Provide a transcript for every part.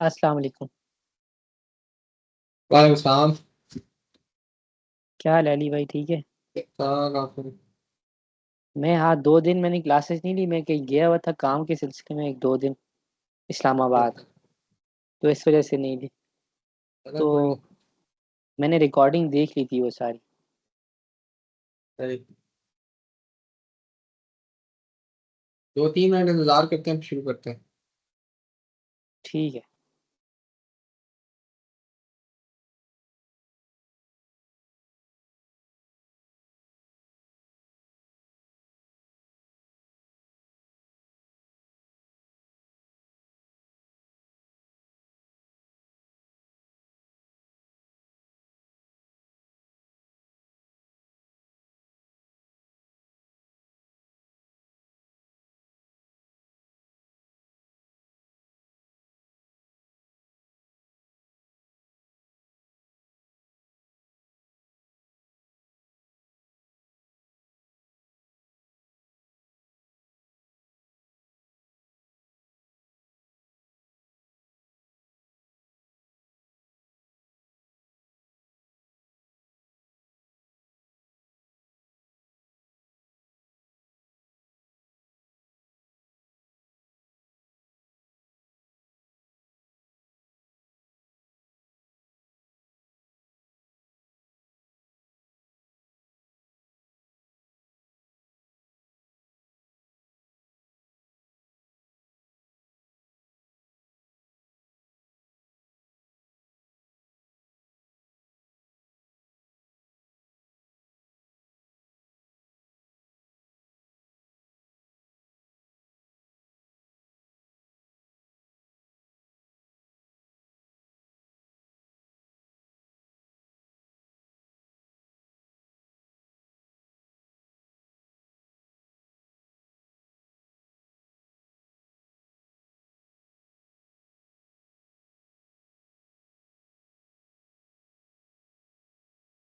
अस्सलाम वालेकुम। वालेकुम सलाम। क्या हाल है अली भाई, ठीक है? हाँ, काफी। मैं हाँ, 2 दिन मैंने क्लासेस नहीं ली। मैं कहीं गया हुआ था काम के सिलसिले में, 1-2 दिन इस्लामाबाद। तो इस वजह से नहीं ली। चलो कोई तो नहीं। मैंने रिकॉर्डिंग देख ली थी वो सारी। सही। 2-3 मिनट इंतजार करते हैं, शुरू करते हैं। ठीक है।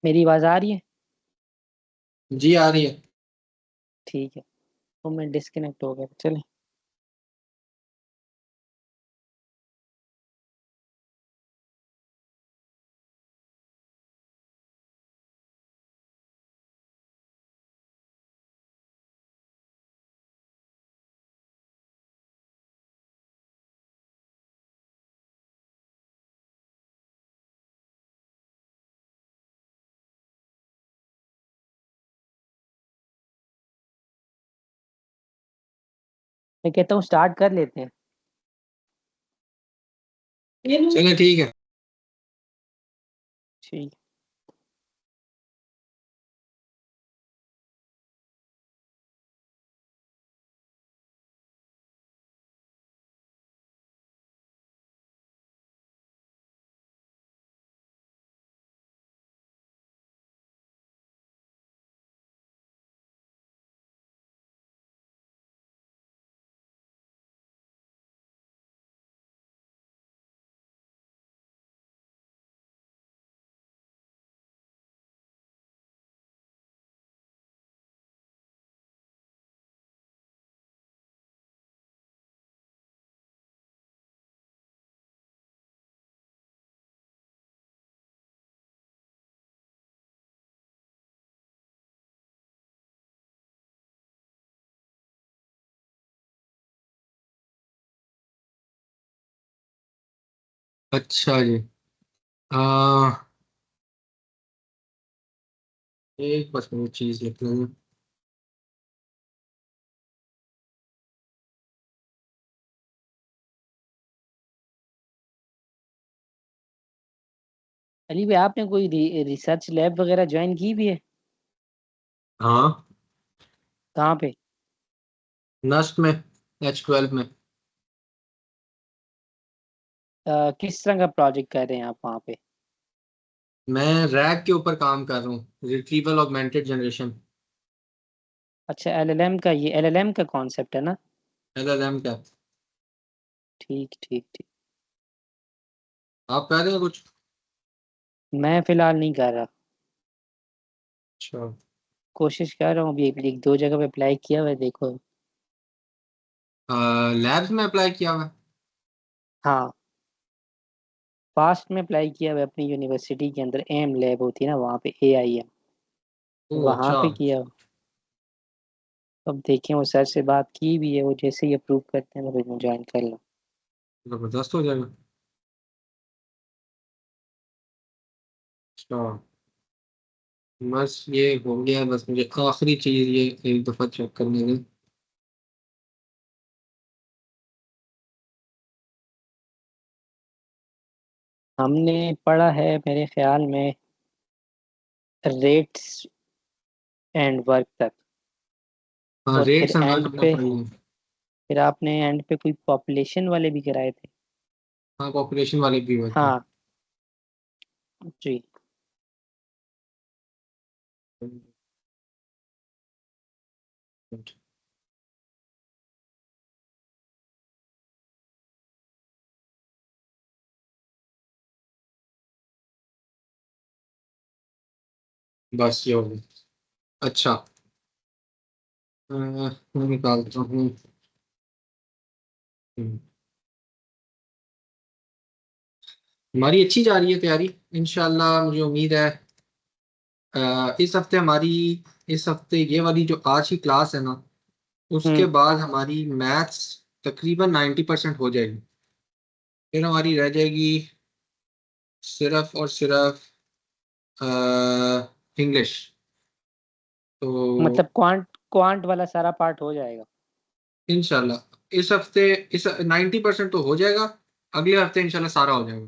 मेरी आवाज़ आ रही है? जी, आ रही है। ठीक है। तो मैं डिस्कनेक्ट हो गया, चले। मैं कहता हूँ स्टार्ट कर लेते हैं। चलिए ठीक है। ठीक। अच्छा जी। आ, एक बस मुझे चीज लिख लूँ। अली भाई, आपने कोई रिसर्च लैब वगैरह ज्वाइन की भी है? हाँ। कहाँ पे? नस्ट में। H12 में। किस तरह का प्रोजेक्ट कर रहे हैं आप वहाँ पे? मैं रैक के ऊपर काम कर रहा हूँ, रिट्रीवल ऑगमेंटेड जनरेशन। अच्छा, एलएलएम का, ये एलएलएम का कॉन्सेप्ट है ना? LLM का। ठीक ठीक ठीक। आप कह रहे हो कुछ? मैं फिलहाल नहीं कर रहा। अच्छा। कोशिश कर रहा हूँ, अभी एक एक दो जगह पे अप्लाई किया हुआ है, देखो। लैब्स में अप्लाई किया हुआ है। हाँ। पास्ट में अप्लाई किया हुआ है अपनी यूनिवर्सिटी के अंदर, एम लैब होती है ना वहाँ पे, AIM, ओह वहाँ अच्छा, पे किया हुआ। अब देखें, वो सर से बात की भी है, वो जैसे ही अप्रूव करते हैं मैं फिर ज्वाइन कर लूँ। जबरदस्त हो जाएगा। अच्छा, बस ये हो गया, बस मुझे आखिरी चीज ये एक दफा चेक करने दें। हमने पढ़ा है मेरे ख्याल में रेट्स एंड वर्क तक, हाँ, और फिर रेट्स एंड वर्क एंड अपना पे, पढ़ लिया। फिर आपने एंड पे कोई पॉपुलेशन वाले भी कराए थे। हाँ, पॉपुलेशन वाले भी हुए थे। हाँ जी। बस ये हो गया। अच्छा, मैं निकालता हूँ। हम्म, हमारी अच्छी जा रही है तैयारी, इंशाल्लाह मुझे उम्मीद है। इस हफ्ते हमारी, इस हफ्ते ये वाली जो आज की क्लास है ना, उसके हम्म। बाद हमारी मैथ्स तकरीबन 90% हो जाएगी। फिर हमारी रह जाएगी सिर्फ और सिर्फ इंग्लिश। तो मतलब क्वांट क्वांट वाला सारा पार्ट हो जाएगा। इंशाल्लाह इस हफ्ते इस 90% तो हो जाएगा। अगले हफ्ते इंशाल्लाह सारा हो जाएगा,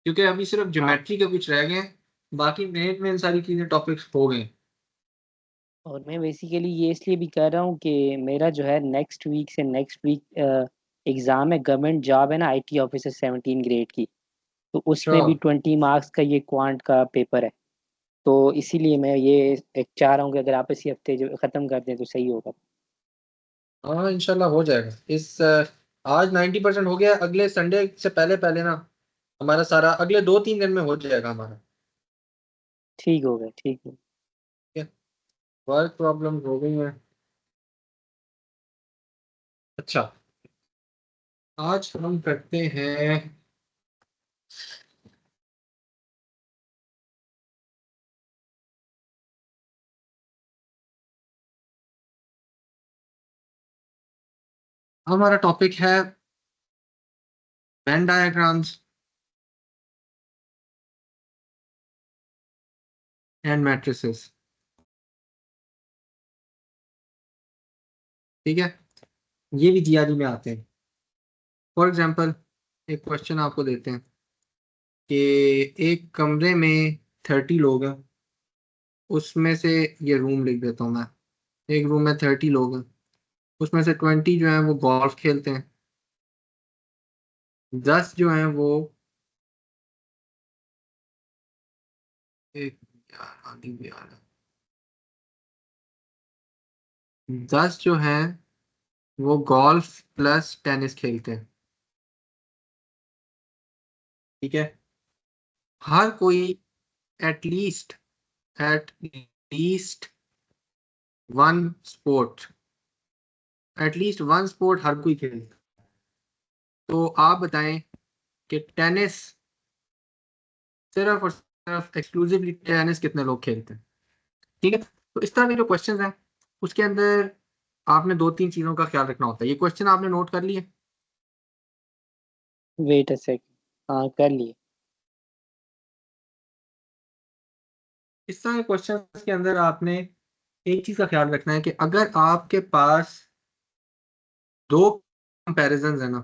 क्योंकि अभी सिर्फ हाँ, ज्योमेट्री के कुछ रह गए हैं। बाकी मेन मेन सारी चीजें टॉपिक्स हो गए हैं। और मैं बेसिकली ये इसलिए भी कर रहा हूँ कि मेरा जो है नेक्स्ट वीक से नेक्स्ट वीक एग्ज़ाम है, गवर्नमेंट जॉब है ना, IT ऑफिसर 17 ग्रेड की। तो अच्छा, उसमें भी 20 मार्क्स का ये क्वांट का पेपर है। तो इसीलिए मैं ये एक चाह रहा हूँ कि अगर आप इसी हफ्ते जो ख़त्म कर दें तो सही होगा। हाँ इंशाल्लाह हो जाएगा। आज 90% हो गया, अगले संडे से पहले पहले ना हमारा सारा अगले 2-3 दिन में हो जाएगा हमारा। ठीक हो गया, ठीक है। ठीक है, वर्क प्रॉब्लम हो गई है। अच्छा, आज हम करते हैं। हमारा टॉपिक है वेन डायग्राम्स एंड मैट्रिसेस। ठीक है, ये भी जीआरई में आते हैं। फॉर एग्जांपल, एक क्वेश्चन आपको देते हैं कि एक कमरे में 30 लोग हैं। उसमें से, ये रूम लिख देता हूँ मैं, एक रूम में 30 लोग हैं, उसमें से 20 जो हैं वो गोल्फ खेलते हैं, 10 जो हैं वो, एक, यार आगे भी आ रहा है। 10 जो हैं वो गोल्फ प्लस टेनिस खेलते हैं। ठीक है, हर कोई at least at least one sport, at least one sport हर कोई खेलता है। तो आप बताएं कि टेनिस, सिर्फ और सिर्फ एक्सक्लूसिवली टेनिस कितने लोग खेलते हैं। ठीक है, तो इस तरह के जो क्वेश्चंस हैं उसके अंदर आपने 2-3 चीज़ों का ख्याल रखना होता है। ये क्वेश्चन आपने नोट कर लिए। वेट अ सेकंड, हाँ कर लिए। इस तरह के क्वेश्चंस के अंदर आपने एक चीज़ का ख्याल रखना है कि अगर आपके पास दो कंपैरिजंस है ना,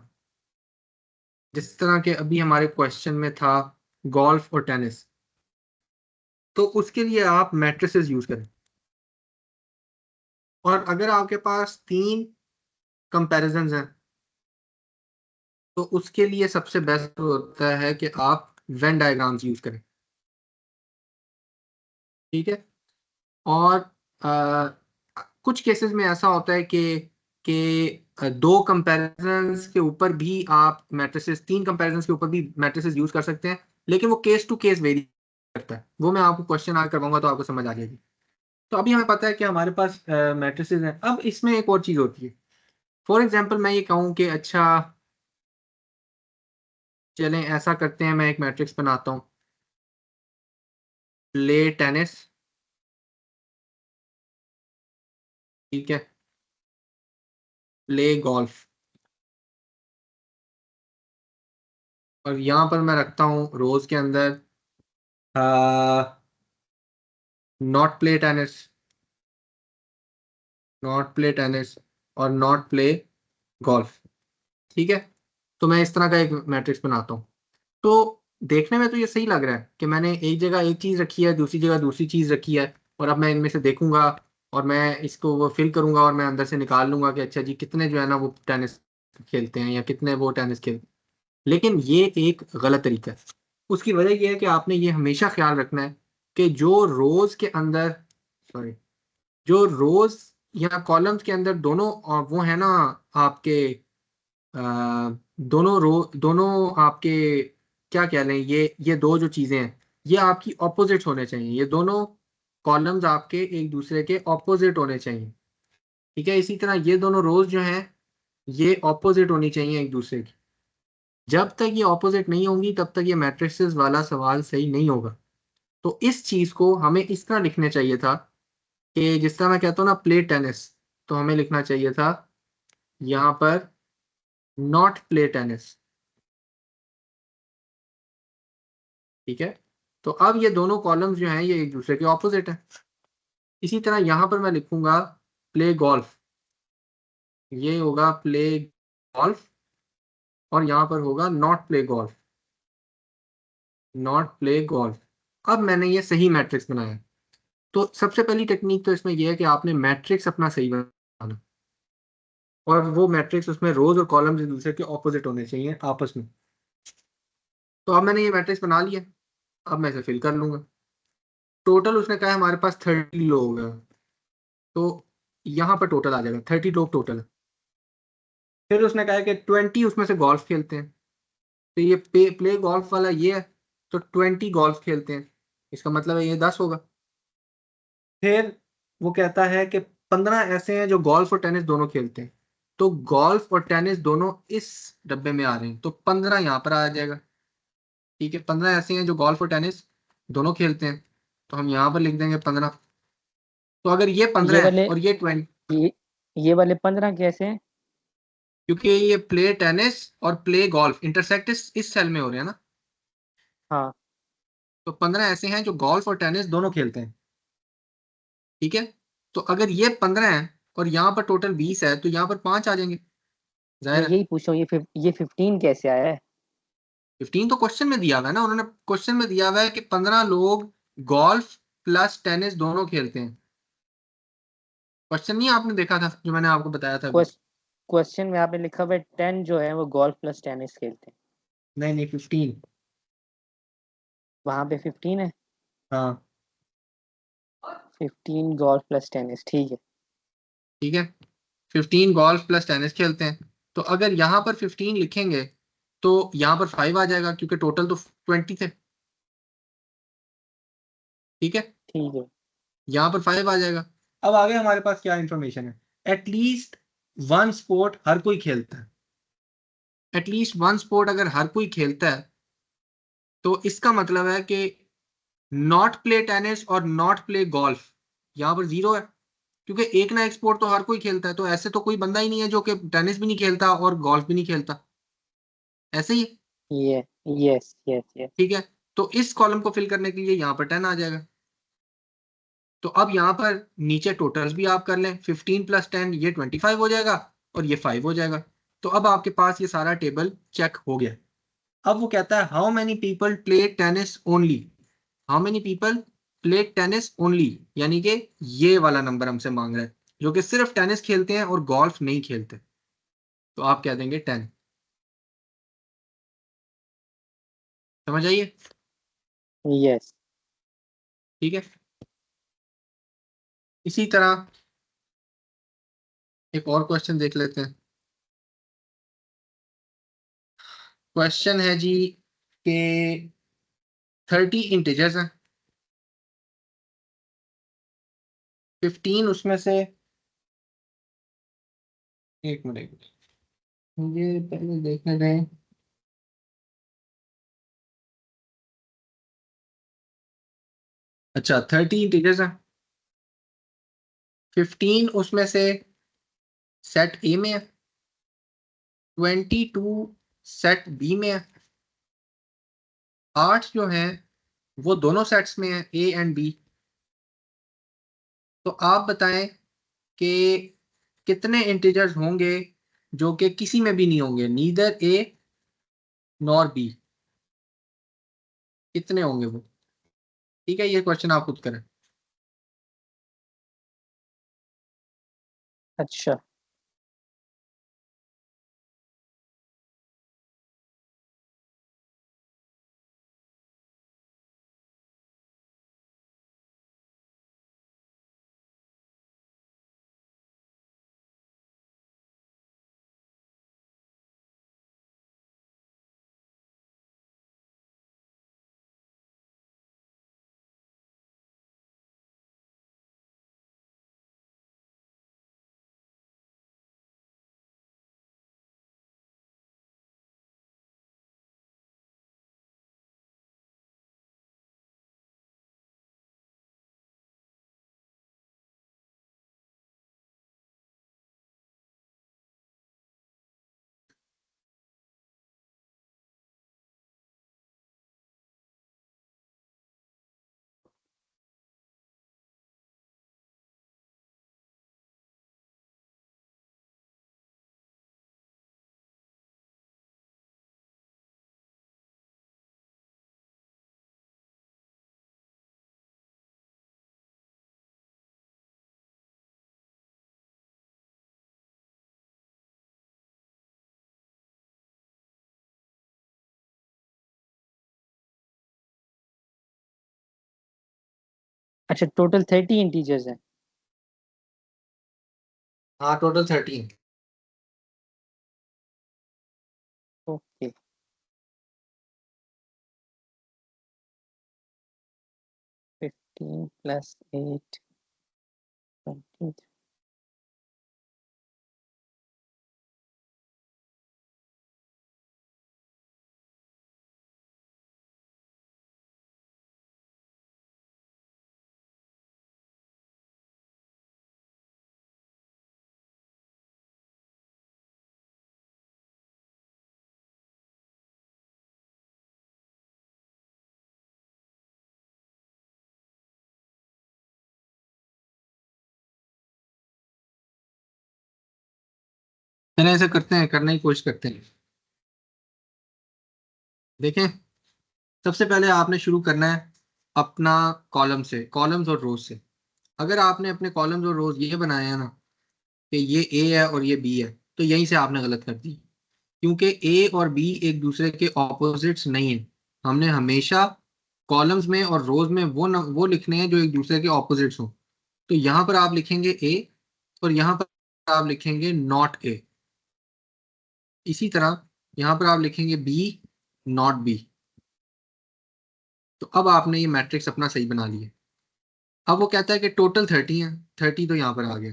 जिस तरह के अभी हमारे क्वेश्चन में था गोल्फ और टेनिस, तो उसके लिए आप मैट्रिसेस यूज करें। और अगर आपके पास 3 कंपैरिजंस हैं, तो उसके लिए सबसे बेस्ट होता है कि आप वेन डायग्राम्स यूज करें। ठीक है, और कुछ केसेस में ऐसा होता है कि दो कंपैरिजंस के ऊपर भी आप मैट्रिसेस, 3 कंपैरिजंस के ऊपर भी मैट्रिसेस यूज कर सकते हैं, लेकिन वो केस टू केस वेरी करता है। वो मैं आपको क्वेश्चन आगे करवाऊंगा तो आपको समझ आ जाएगी। तो अभी हमें पता है कि हमारे पास मैट्रिसेस हैं। अब इसमें एक और चीज होती है। फॉर एग्जाम्पल मैं ये कहूँ कि अच्छा, चलें ऐसा करते हैं, मैं एक मैट्रिक्स बनाता हूँ। प्ले टेनिस, ठीक है, प्ले गोल्फ, और यहाँ पर मैं रखता हूँ रोज के अंदर not play tennis, not play tennis और नॉट प्ले गोल्फ। ठीक है, तो मैं इस तरह का एक मैट्रिक्स बनाता हूँ। तो देखने में तो ये सही लग रहा है कि मैंने एक जगह एक चीज रखी है, दूसरी जगह दूसरी चीज रखी है, और अब मैं इनमें से देखूंगा और मैं इसको वो फिल करूंगा और मैं अंदर से निकाल लूंगा कि अच्छा जी कितने जो है ना वो टेनिस खेलते हैं या कितने वो टेनिस खेलते हैं। लेकिन ये एक गलत तरीका है। उसकी वजह यह है कि आपने ये हमेशा ख्याल रखना है कि जो रोज के अंदर, सॉरी, जो रोज या कॉलम्स के अंदर दोनों वो है ना आपके दोनों आपके क्या कह लें, ये दो जो चीजें हैं ये आपकी ऑपोजिट होने चाहिए। ये दोनों कॉलम्स आपके एक दूसरे के ऑपोजिट होने चाहिए। ठीक है, इसी तरह ये दोनों रोज जो हैं ये ऑपोजिट होनी चाहिए एक दूसरे की। जब तक ये ऑपोजिट नहीं होंगी तब तक ये मैट्रिसेस वाला सवाल सही नहीं होगा। तो इस चीज को हमें इस तरह लिखने चाहिए था कि जिस तरह मैं कहता हूँ ना प्ले टेनिस, तो हमें लिखना चाहिए था यहाँ पर नॉट प्ले टेनिस। ठीक है, तो अब ये दोनों कॉलम्स जो हैं ये एक दूसरे के ऑपोजिट हैं। इसी तरह यहां पर मैं लिखूंगा प्ले गोल्फ, ये होगा प्ले गोल्फ, और यहां पर होगा not play golf, not play golf. अब मैंने ये सही मैट्रिक्स बनाया। तो सबसे पहली टेक्निक तो इसमें यह है कि आपने मैट्रिक्स अपना सही बनाना, और वो मैट्रिक्स उसमें रोज और कॉलम्स एक दूसरे के ऑपोजिट होने चाहिए आपस में। तो अब मैंने ये मैट्रिक्स बना लिया, अब मैं इसे फिल कर लूंगा। टोटल उसने कहा है हमारे पास 30 लोग हैं, तो यहाँ पर टोटल आ जाएगा 30 लोग टोटल। फिर उसने कहा है कि 20 उसमें से गोल्फ खेलते हैं, तो ये प्ले गोल्फ वाला ये है, तो 20 गोल्फ खेलते हैं, इसका मतलब है ये 10 होगा। फिर वो कहता है कि 15 ऐसे हैं जो गोल्फ और टेनिस दोनों खेलते हैं, तो गोल्फ और टेनिस दोनों इस डब्बे में आ रहे हैं, तो 15 यहाँ पर आ जाएगा। ठीक है, 15 ऐसे हैं जो गोल्फ और टेनिस दोनों खेलते हैं, तो हम यहाँ पर लिख देंगे 15। तो अगर ये ये 15 है वाले और ये 20, ये ये वाले 15 कैसे हैं? क्योंकि ये प्ले टेनिस और प्ले गोल्फ इंटरसेक्ट इस सेल में हो रहे हैं ना, हाँ, तो 15 ऐसे हैं जो गोल्फ और टेनिस दोनों खेलते हैं। ठीक है, तो अगर ये 15 है और यहाँ पर टोटल 20 है तो यहाँ पर 5 आ जाएंगे, मैं जाहिर है। यही पूछ रहा हूँ, ये 15 कैसे आया है? 15 तो क्वेश्चन में दिया हुआ है ना, उन्होंने क्वेश्चन में दिया हुआ है कि 15 लोग गोल्फ प्लस टेनिस दोनों खेलते हैं। क्वेश्चन नहीं आपने देखा था जो मैंने आपको बताया था अभी? क्वेश्चन में आपने लिखा हुआ है 10 जो है वो गोल्फ प्लस टेनिस खेलते हैं। नहीं नहीं, 15। वहां पे 15 है। हाँ, 15 गोल्फ प्लस टेनिस, ठीक है। ठीक है, 15 गोल्फ प्लस टेनिस खेलते हैं। तो अगर यहाँ पर 15 लिखेंगे तो यहाँ पर 5 आ जाएगा, क्योंकि टोटल तो 20 थे। ठीक है, ठीक है। यहाँ पर 5 आ जाएगा। अब आगे हमारे पास क्या इंफॉर्मेशन है? एटलीस्ट वन स्पोर्ट हर कोई खेलता है। एटलीस्ट वन स्पोर्ट अगर हर कोई खेलता है तो इसका मतलब है कि नॉट प्ले टेनिस और नॉट प्ले गोल्फ यहाँ पर जीरो है, क्योंकि एक ना एक स्पोर्ट तो हर कोई खेलता है। तो ऐसे तो कोई बंदा ही नहीं है जो कि टेनिस भी नहीं खेलता और गोल्फ भी नहीं खेलता, ऐसे ही है। ये यस यस यस। ठीक है, तो इस कॉलम को फिल करने के लिए यहाँ पर 10 आ जाएगा। तो अब यहाँ पर नीचे टोटल्स भी आप कर लें, 15 प्लस 10 ये 25 हो जाएगा, और ये 5 हो जाएगा। तो अब आपके पास ये सारा टेबल चेक हो गया। अब वो कहता है how many people play tennis only, how many people play tennis only, यानी कि ये वाला नंबर हमसे मांग रहा है जो कि सिर्फ टेनिस खेलते हैं और गोल्फ नहीं खेलते। तो आप कह देंगे 10। समझ आइए? यस। ठीक है, इसी तरह एक और क्वेश्चन देख लेते हैं। क्वेश्चन है जी कि 30 इंटीजर्स हैं, 15 उसमें से, एक मिनट मुझे पहले देखने दें। अच्छा 30 इंटीजर्स हैं, 15 उसमें से सेट ए में है, 22 सेट बी में है, 8 जो है वो दोनों सेट्स में है, ए एंड बी। तो आप बताएं कि कितने इंटीजर्स होंगे जो कि किसी में भी नहीं होंगे, नीदर ए नॉर बी, कितने होंगे वो? ठीक है, ये क्वेश्चन आप खुद करें। अच्छा, अच्छा टोटल 30 इंटीजर्स हैं। हाँ टोटल 13। Okay, 15 plus 8, 20। चलिए ऐसा करते हैं, करने की कोशिश करते हैं। देखें, सबसे पहले आपने शुरू करना है अपना कॉलम से, कॉलम्स और रोज से। अगर आपने अपने कॉलम्स और रोज ये बनाए हैं ना कि ये ए है और ये बी है, तो यहीं से आपने गलत कर दी, क्योंकि ए और बी एक दूसरे के ऑपोजिट्स नहीं है। हमने हमेशा कॉलम्स में और रोज में वो लिखने हैं जो एक दूसरे के ऑपोजिट्स हो। तो यहाँ पर आप लिखेंगे ए और यहाँ पर आप लिखेंगे नॉट ए। इसी तरह यहाँ पर आप लिखेंगे बी नॉट बी। तो अब आपने ये मैट्रिक्स अपना सही बना लिया। अब वो कहता है कि टोटल 30 है, 30 तो यहाँ पर आ गए,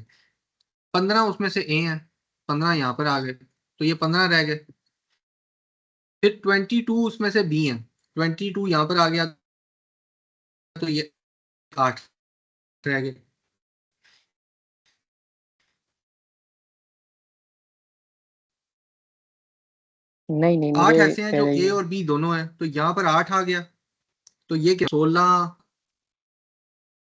15 उसमें से ए हैं, 15 यहाँ पर आ गए, तो ये 15 रह गए। फिर 22 उसमें से बी हैं, 22 यहाँ पर आ गया, तो ये 8 रह गए। नहीं नहीं, 8 मुझे ऐसे हैं जो पहले ए ये, और बी दोनों हैं, तो यहाँ पर 8 आ गया, तो ये क्या 16?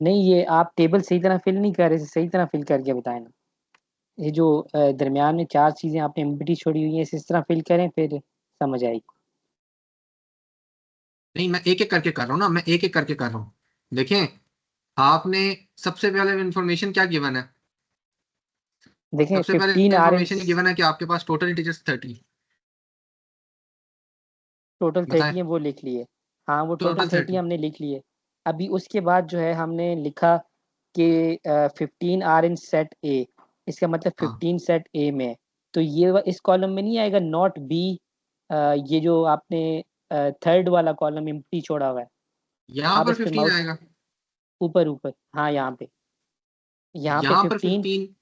नहीं ये आप टेबल सही तरह फिल नहीं कर रहे, सही तरह फिल करके बताएं ना। ये जो दरमियान में चार चीजें आपने एम्प्टी छोड़ी हुई हैं, इस तरह फिल करें फिर समझ आएगी। नहीं, मैं एक एक करके कर रहा हूँ ना, मैं एक एक करके कर रहा हूँ। देखें, आपने सबसे पहले इंफॉर्मेशन क्या गिवन है? देखें सबसे पहले 15 आर इन, इंफॉर्मेशन गिवन है कि आपके पास टोटल इंटीजर्स 30। टोटल बताएं। 30 है वो लिख लिए। हाँ वो टोटल टोटल 30 30। हमने लिख लिए। अभी उसके बाद जो है हमने लिखा कि 15 आर इन सेट ए, इसका मतलब हाँ, 15 सेट ए में है। तो ये इस कॉलम में नहीं आएगा नॉट बी, ये जो आपने थर्ड वाला कॉलम एम्प्टी छोड़ा हुआ है। यहाँ आप पर इस पे 15 माउस, आएगा। ऊपर ऊपर, हाँ यहाँ पे, यहाँ पे यहाँ पर 15। 15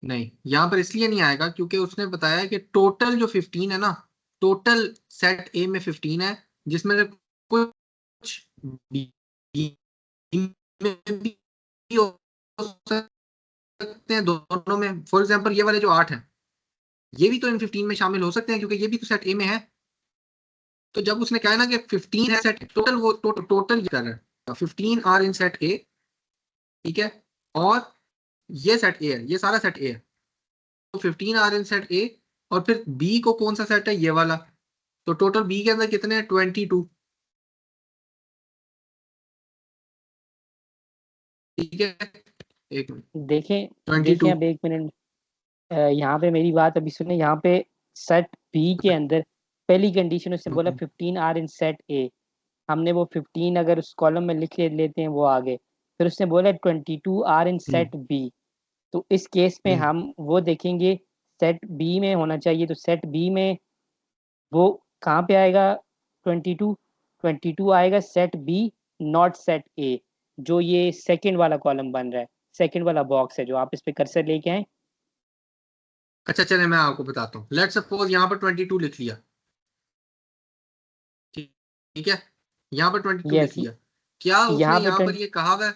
नहीं, यहाँ पर इसलिए नहीं आएगा क्योंकि उसने बताया कि टोटल जो 15 है ना, टोटल सेट ए में 15 है, जिसमें से कुछ बी में भी हो सकते हैं, दोनों में। फॉर एग्जांपल ये वाले जो 8 हैं ये भी तो इन 15 में शामिल हो सकते हैं, क्योंकि ये भी तो सेट ए में है। तो जब उसने कहा ना कि 15 है सेट टोटल, वो टोटल कर रहा है 15 आर इन सेट ए, ठीक है। और ये सेट ए है, ये सारा सेट ए है, तो 15 आर इन सेट ए। और फिर बी को कौन सा सेट है, ये वाला। तो टोटल बी के अंदर कितने हैं, 22, ठीक है। एक मिनट, देखें, देखें 22। अब 1 मिनट, यहाँ पे मेरी बात अभी सुने। यहाँ पे सेट बी के अंदर पहली कंडीशन उसने बोला 15 आर इन सेट ए। हमने वो 15 अगर उस कॉलम में लिख लेते हैं वो आगे। फिर उसने बोला 22 आर इन सेट बी। तो इस केस में हम वो देखेंगे, सेट बी में होना चाहिए। तो सेट बी में वो कहाँ पे आएगा, 22। 22 आएगा set B, not set A. जो ये सेकंड वाला कॉलम बन रहा है, सेकंड वाला बॉक्स है जो आप इस पे कर्सर लेके आए। अच्छा चले, मैं आपको बताता हूँ। लेट सपोज यहाँ पर 22 लिख लिया, ठीक ठीक है। यहाँ पर 22 यस, लिख लिया। क्या उसने यहाँ पे यहाँ पर 20। ये कहा हुआ है,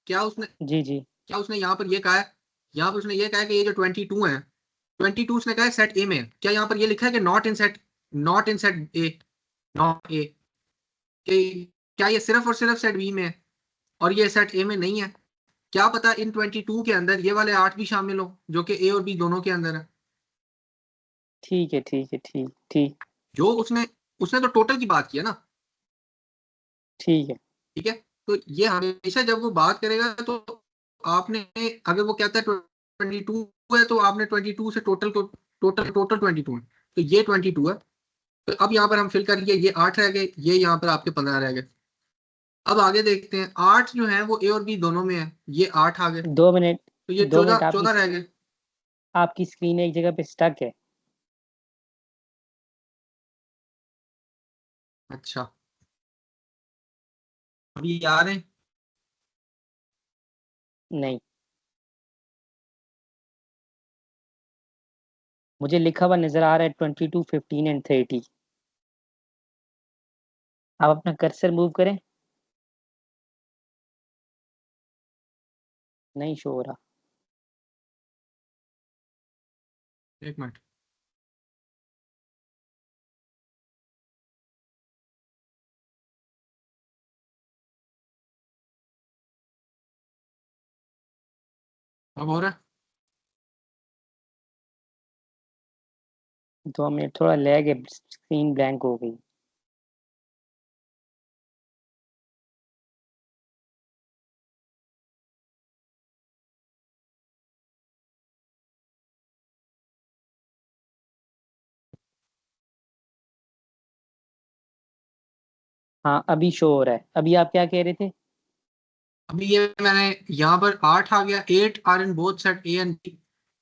क्या उसने जी जी। क्या उसने यहाँ पर ये कहा है, यहाँ पर उसने ये कहा है कि ये जो 22 है, 22 उसने कहा है सेट ए में है। क्या यहाँ पर ये लिखा है कि not in set A, not a, कि क्या ये सिर्फ और सिर्फ सेट बी में है और ये सेट ए में नहीं है? क्या पता इन 22 के अंदर ये वाले 8 भी शामिल हो, जो कि ए और बी दोनों के अंदर है। ठीक है, ठीक है, ठीक ठीक। जो उसने उसने तो टोटल की बात की है ना, ठीक है। ठीक है। तो ये हमेशा जब वो बात करेगा तो आपने, अगर वो कहता है 22 है, तो आपने 22 से टोटल को, टोटल 22 है, तो ये 22 है। तो अब यहाँ पर हम फिल कर लिए, ये 8 रह गए, ये यहाँ पर आपके 15 रह गए। अब आगे देखते हैं, 8 जो है वो ए और बी दोनों में है, ये 8 आ गए, 2 मिनट, तो ये 2 मिनट। 14 14 रह गए। आपकी स्क्रीन एक जगह पे स्टक है। अच्छा, अभी आ रहे हैं। नहीं, मुझे लिखा हुआ नजर आ रहा है 22, 15 एंड 30। आप अपना कर्सर मूव करें। नहीं शो हो रहा। एक मिनट, अब हो रहा है। 2 मिनट, थोड़ा लैग है, स्क्रीन ब्लैंक हो गई। हाँ, अभी शो हो रहा है। अभी आप क्या कह रहे थे? अभी ये मैंने यहाँ पर 8 आ गया, 8 are in both set A and B,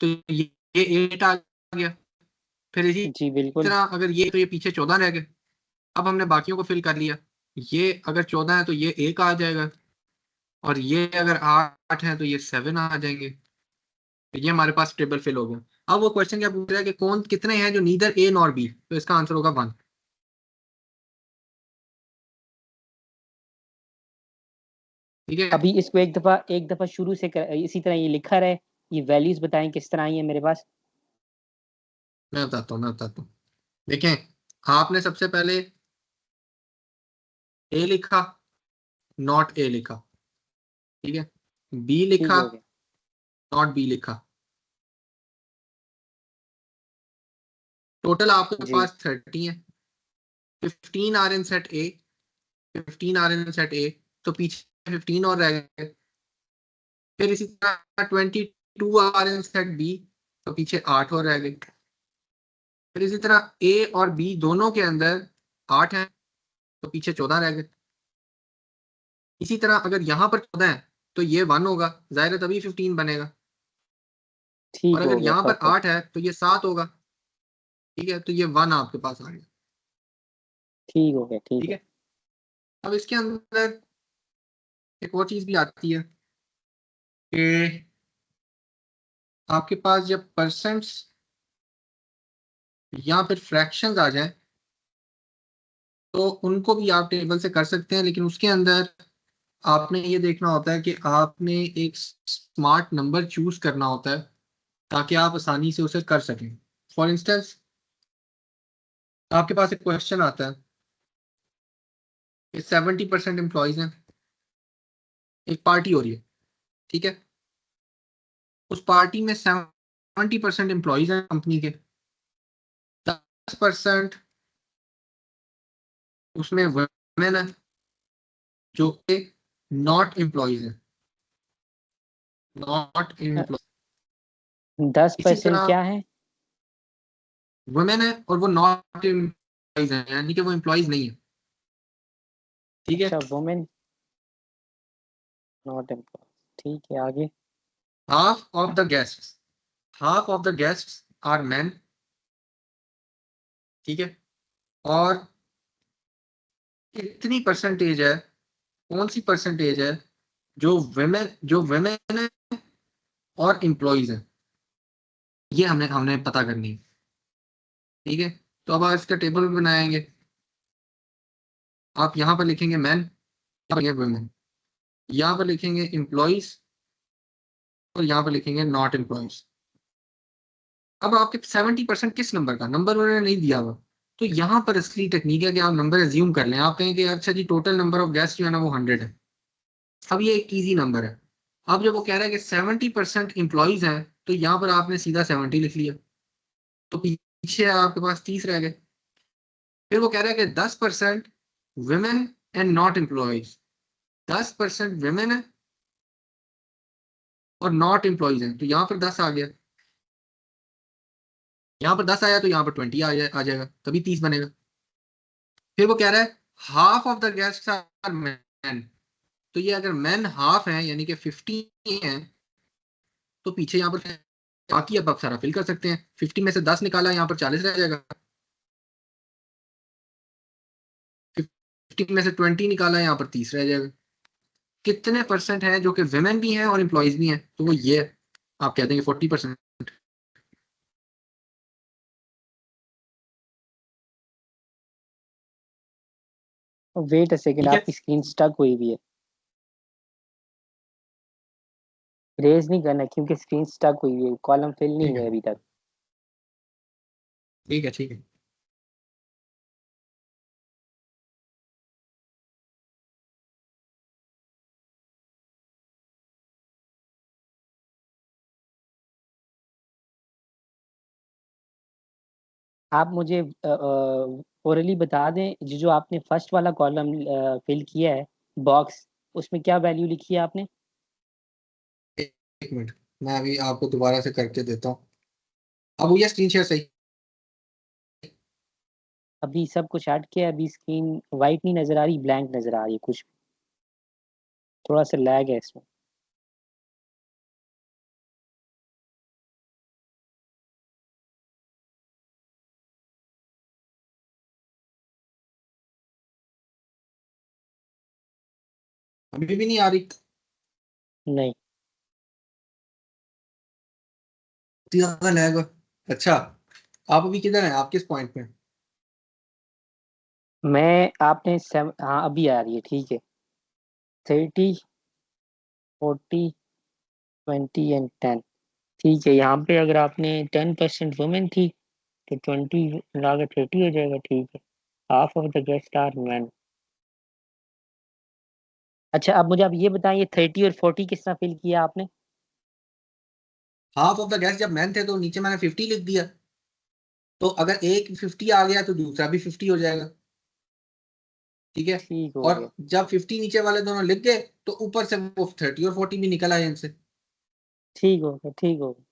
तो ये 8 आ गया। फिर इसी जी बिल्कुल। तरह अगर ये, तो ये पीछे 14 रह गए। अब हमने बाकियों को फिल कर लिया। ये अगर 14 है तो ये एक आ जाएगा, और ये अगर 8 है तो ये 7 आ जाएंगे। तो ये हमारे पास टेबल फिल हो गया। अब वो क्वेश्चन क्या पूछ रहा है कि कौन कितने हैं जो नीदर ए नॉर बी, तो इसका आंसर होगा 1, ठीक है। अभी इसको एक दफा शुरू से इसी तरह ये लिखा रहे। ये वैल्यूज बताएं किस तरह आई है मेरे पास। मैं बताता हूँ। देखें, आपने सबसे पहले ए लिखा, नॉट ए लिखा, ठीक है। बी ठीक लिखा, हो गया। नॉट बी लिखा। टोटल आपके जी पास 30 है। 15 are in set A, 15 are in set A, तो पीछे 15 और रह गए। फिर इसी तरह 22 आर इन सेट बी, तो पीछे 8 और रह गए। फिर इसी तरह ए और बी दोनों के अंदर 8 है, तो पीछे 14 रह गए। इसी तरह अगर यहाँ पर 14 है तो ये 1 होगा, जाहिर है तभी 15 बनेगा। और ठीक अगर हो गया, यहाँ पर परफेक्ट। 8 है तो ये 7 होगा, ठीक है। तो ये 1 आपके पास आ गया, ठीक हो गया, ठीक ठीक है। है। अब इसके अंदर एक और चीज भी आती है कि आपके पास जब परसेंट्स या फिर फ्रैक्शंस आ जाए, तो उनको भी आप टेबल से कर सकते हैं, लेकिन उसके अंदर आपने ये देखना होता है कि आपने एक स्मार्ट नंबर चूज करना होता है ताकि आप आसानी से उसे कर सकें। फॉर इंस्टेंस, आपके पास एक क्वेश्चन आता है कि 70% एम्प्लॉयज हैं, एक पार्टी हो रही है, ठीक है। उस पार्टी में 70% एम्प्लॉयज हैं कंपनी के, 10% उसमें वुमेन है जो कि नॉट एम्प्लॉयज है, नॉट एम्प्लॉय। 10% इसी क्या है? तरह वुमेन है और वो नॉट एम्प्लॉयज है, यानी कि वो एम्प्लॉयज नहीं है, ठीक है। अच्छा, वुमेन नॉट एम्प्लॉय, ठीक है, आगे। Half of the guests, half of the guests are men, ठीक है। और कितनी परसेंटेज है, कौन सी परसेंटेज है जो वेमेन है और एम्प्लॉयज है, ये हमने हमने पता करनी है, ठीक है। तो अब आप इसका टेबल बनाएंगे। आप यहाँ पर लिखेंगे मैन, यहाँ पर वुमेन, यहाँ पर लिखेंगे एम्प्लॉयज और यहाँ पर लिखेंगे नॉट एम्प्लॉयज। अब आपके 70% किस नंबर का, नंबर उन्होंने नहीं दिया हुआ, तो यहाँ पर असली टेक्निक है कि आप नंबर एज्यूम कर लें। आप कहें कि अच्छा जी टोटल नंबर ऑफ गेस्ट जो है ना वो 100 है। अब ये एक इजी नंबर है। अब जब वो कह रहा है कि 70% एम्प्लॉयज हैं, तो यहाँ पर आपने सीधा 70 लिख लिया, तो पीछे आपके पास 30 रह गए। फिर वो कह रहा है कि 10% women and not employees, 10% women है और नॉट एम्प्लॉयज हैं, तो यहाँ पर 10 आ गया। यहाँ पर 10 आया तो यहाँ पर 20 आ जाएगा, तभी 30 बनेगा। फिर वो कह रहा है half of the guest are man, तो ये अगर मैन हाफ है यानी कि 50 है, तो पीछे यहाँ पर बाकी अब आप सारा फिल कर सकते हैं। 50 में से 10 निकाला, यहाँ पर 40 रह जाएगा। 50 में से 20 निकाला, यहाँ पर 30 रह जाएगा। कितने परसेंट है जो कि वेमेन भी हैं और एम्प्लॉयज भी हैं, तो वो ये है, आप कहते हैं 40%। वेट अ सेकेंड, ठीक है, आपकी स्क्रीन स्टक हुई हुई है। रेज नहीं करना क्योंकि स्क्रीन स्टक हुई हुई है, कॉलम फिल नहीं ठीक हुए है, अभी तक। ठीक है, ठीक है। आप मुझे ओरली बता दें, जो आपने फर्स्ट वाला कॉलम फिल किया है, बॉक्स, उसमें क्या वैल्यू लिखी है आपने? एक मिनट, मैं अभी आपको दोबारा से करके देता हूँ। अब हुई है स्क्रीन शेयर सही? अभी सब कुछ हट के अभी स्क्रीन वाइट नहीं नजर आ रही, ब्लैंक नजर आ रही है कुछ। थोड़ा सा लैग है इसमें। अभी भी नहीं आ रही? नहीं, इतनी ज्यादा लैग? अच्छा, आप अभी किधर हैं, आप किस पॉइंट पे हैं? मैं आपने हाँ अभी आ रही है, ठीक है। 30, 40, 20 एंड 10, ठीक है। यहाँ पे अगर आपने 10% वुमेन थी तो 20 लगा 30 हो जाएगा, ठीक है। Half of the guest are man. अच्छा, अब मुझे आप ये बताइए 30 और 40 किस तरह फिल किया आपने? हाफ ऑफ द गैस जब मैन थे तो नीचे मैंने 50 लिख दिया, तो अगर एक 50 आ गया तो दूसरा भी 50 हो जाएगा, ठीक है। ठीक हो और गया। जब 50 नीचे वाले दोनों लिख गए तो ऊपर से वो 30 और 40 भी निकल आए इनसे। ठीक हो गया, ठीक हो गया।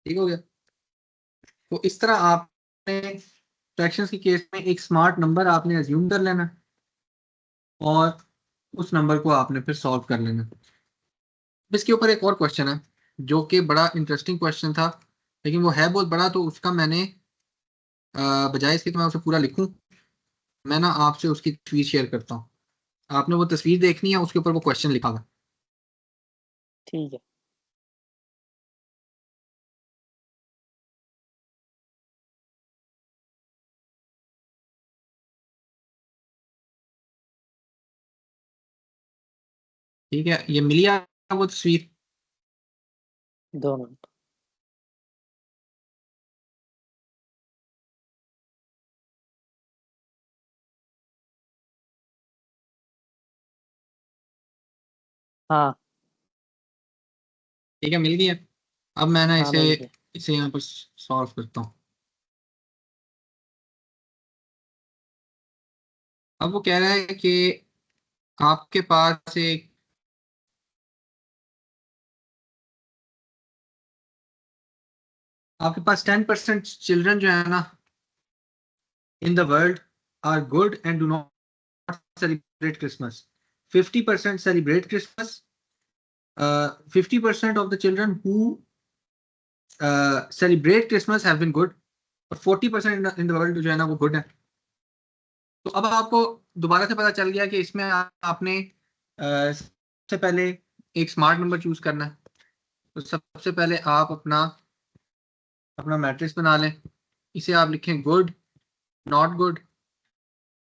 ठीक हो गया। तो इस तरह आपने फ्रैक्शंस के केस में एक स्मार्ट नंबर आपने अज्यूम कर लेना और उस नंबर को आपने फिर सॉल्व कर लेना। इसके ऊपर एक और क्वेश्चन है जो कि बड़ा इंटरेस्टिंग क्वेश्चन था, लेकिन वो है बहुत बड़ा, तो उसका मैंने बजाय इसके कि मैं उसे पूरा लिखूं, मैं ना आपसे उसकी तस्वीर शेयर करता हूँ। आपने वो तस्वीर देखनी है, उसके ऊपर वो क्वेश्चन लिखा हुआ है। ठीक है। ठीक है, ये मिली आपको तस्वीर? 2 मिनट। हाँ ठीक है, मिल गई है। अब मैं ना हाँ इसे मिल गया। इसे यहाँ पर सॉल्व करता हूँ। अब वो कह रहा है कि आपके पास एक आपके पास 10% चिल्ड्रन जो है ना in the world are good and do not celebrate Christmas. 50% celebrate Christmas. 50% of the children who celebrate Christmas have been good, और 40% इन द वर्ल्ड जो है ना वो गुड है। तो अब आपको दोबारा से पता चल गया कि इसमें आपने सबसे पहले एक स्मार्ट नंबर चूज करना है। तो सबसे पहले आप अपना अपना मैट्रिक्स बना लें। इसे आप लिखें गुड, नॉट गुड।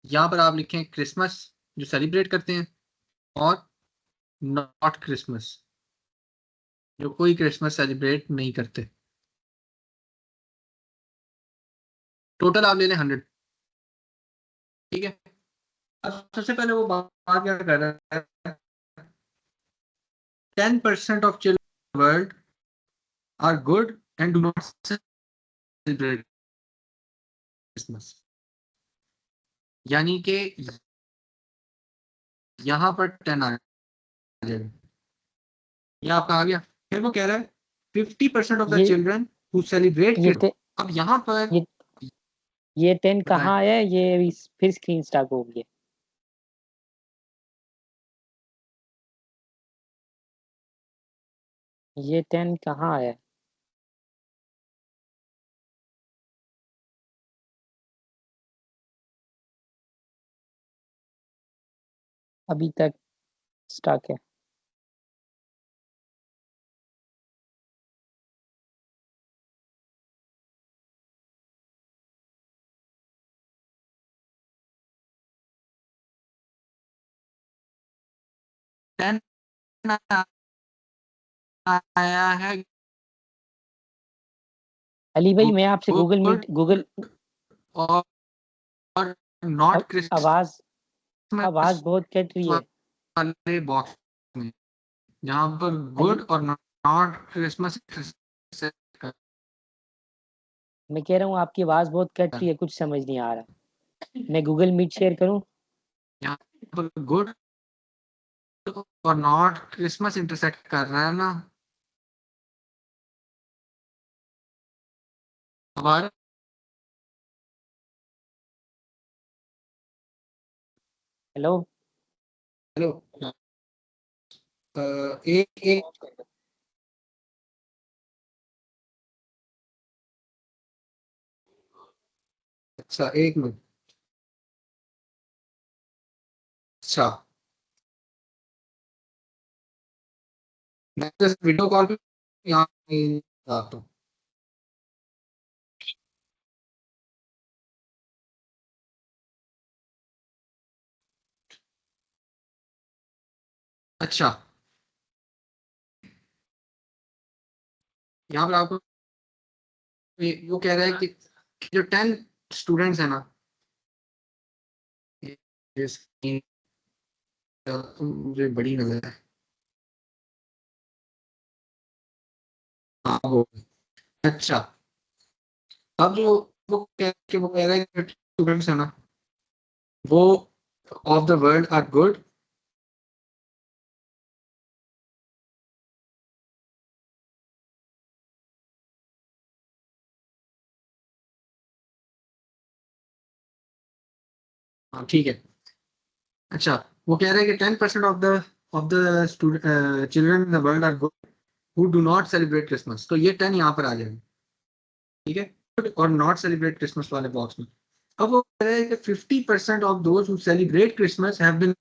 यहाँ पर आप लिखें क्रिसमस जो सेलिब्रेट करते हैं, और नॉट क्रिसमस जो कोई क्रिसमस सेलिब्रेट नहीं करते। टोटल आप ले लें 100। ठीक है। अब सबसे पहले वो बात क्या कर रहा है, 10% of children world are good and do not celebrate Christmas. यानी कि यहाँ पर 10 आ जाएगा। ये आपका आ गया। फिर वो कह रहा है 50% ऑफ द ये चिल्ड्रन हु सेलिब्रेट। ये ते, अब यहाँ पर ये ये 10 बताएं। कहाँ आया है? ये फिर स्क्रीन स्टार्ट हो गई है। ये 10 कहाँ आया है? अभी तक स्टक है। टेन आया है अली भाई मैं आपसे गूगल गुड मीट गूगल और नॉट आवाज क्रिसमस आवाज बहुत कट रही है। वाले बॉक्स में, जहाँ पर अली गुड और नॉट क्रिसमस। मैं कह रहा हूँ आपकी आवाज बहुत कट रही है, कुछ समझ नहीं आ रहा। मैं गूगल मीट शेयर करूँ? यहाँ पर गुड और नॉट क्रिसमस इंटरसेक्ट कर रहा है ना हमारे। हेलो। हेलो। एक एक अच्छा, एक मिनट। अच्छा, मैं तो वीडियो कॉल पे यहाँ आता हूँ। अच्छा, यहाँ पर आपको वो कह रहा है कि जो 10 स्टूडेंट्स है ना, ये स्क्रीन मुझे बड़ी नजर है। हाँ वो। अच्छा, अब जो वो कह रहा है कि स्टूडेंट्स है ना वो of the world are good. हाँ ठीक है। अच्छा, वो कह रहे हैं कि 10% of the children in the world are good who do not celebrate Christmas. तो ये 10 यहाँ पर आ जाएंगे। ठीक है, और नॉट सेलिब्रेट क्रिसमस वाले बॉक्स में। अब वो कह रहे हैं कि 50% of those who celebrate Christmas have been.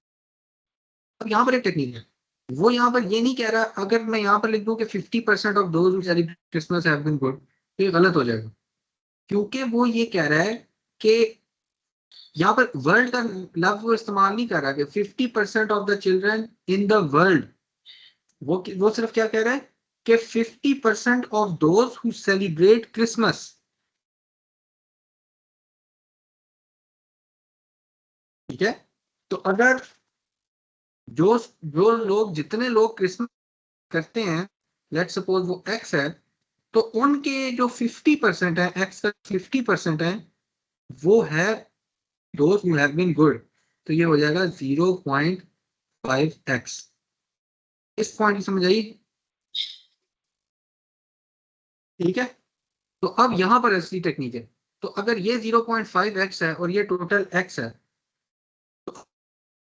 अब यहाँ पर एक टेक्निक है। वो यहाँ पर ये नहीं कह रहा, अगर मैं यहाँ पर लिख दूं कि 50% of those who celebrate Christmas have been good, तो ये गलत हो जाएगा। क्योंकि वो ये कह रहा है कि यहाँ पर वर्ल्ड का लफ्ज वो इस्तेमाल नहीं कर रहा कि 50% of the children in the world, वो सिर्फ क्या कह रहा है कि 50% of those who celebrate Christmas. ठीक है, तो अगर जो जो लोग जितने लोग क्रिसमस करते हैं, लेट्स सपोज वो एक्स है, तो उनके जो 50% है, एक्स का 50% है, वो है those who have been good. तो ये हो जाएगा 0.5x। इस पॉइंट की समझ आई? ठीक है, तो अब यहां पर असली टेक्निक है। तो अगर ये 0.5x है और ये टोटल x है, तो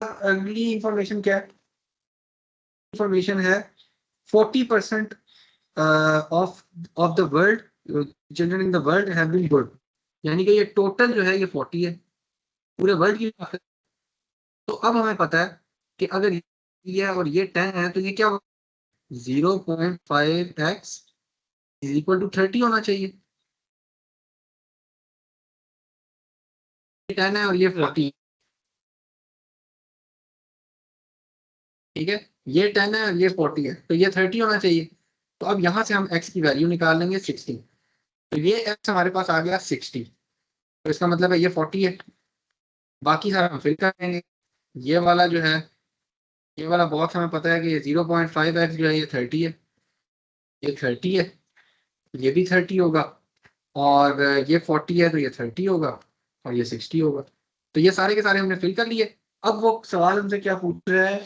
अगली इंफॉर्मेशन क्या है? इंफॉर्मेशन है 40% of of the world children in the world have been good, यानी कि ये टोटल जो है ये 40 है, पूरे वर्ल्ड की बात है। तो अब हमें पता है कि अगर ये और ये 10 है तो ये क्या 0.5x इज इक्वल टू 30 होना चाहिए। 10 है और ये 40। ठीक है, ये 10 है और ये 40 है, तो ये 30 होना चाहिए। तो अब यहां से हम x की वैल्यू निकाल लेंगे 60। तो ये x हमारे पास आ गया 60, तो इसका मतलब है ये 40 है। बाकी सारा हम फिल कर देंगे। ये वाला जो है, ये वाला बॉक्स हमें पता है कि 0.5x जो है ये 30 है, ये 30 है, ये भी 30 होगा, और ये 40 है तो ये 30 होगा, और ये 60 होगा। तो ये सारे के सारे हमने फिल कर लिए। अब वो सवाल हमसे क्या पूछ रहा है,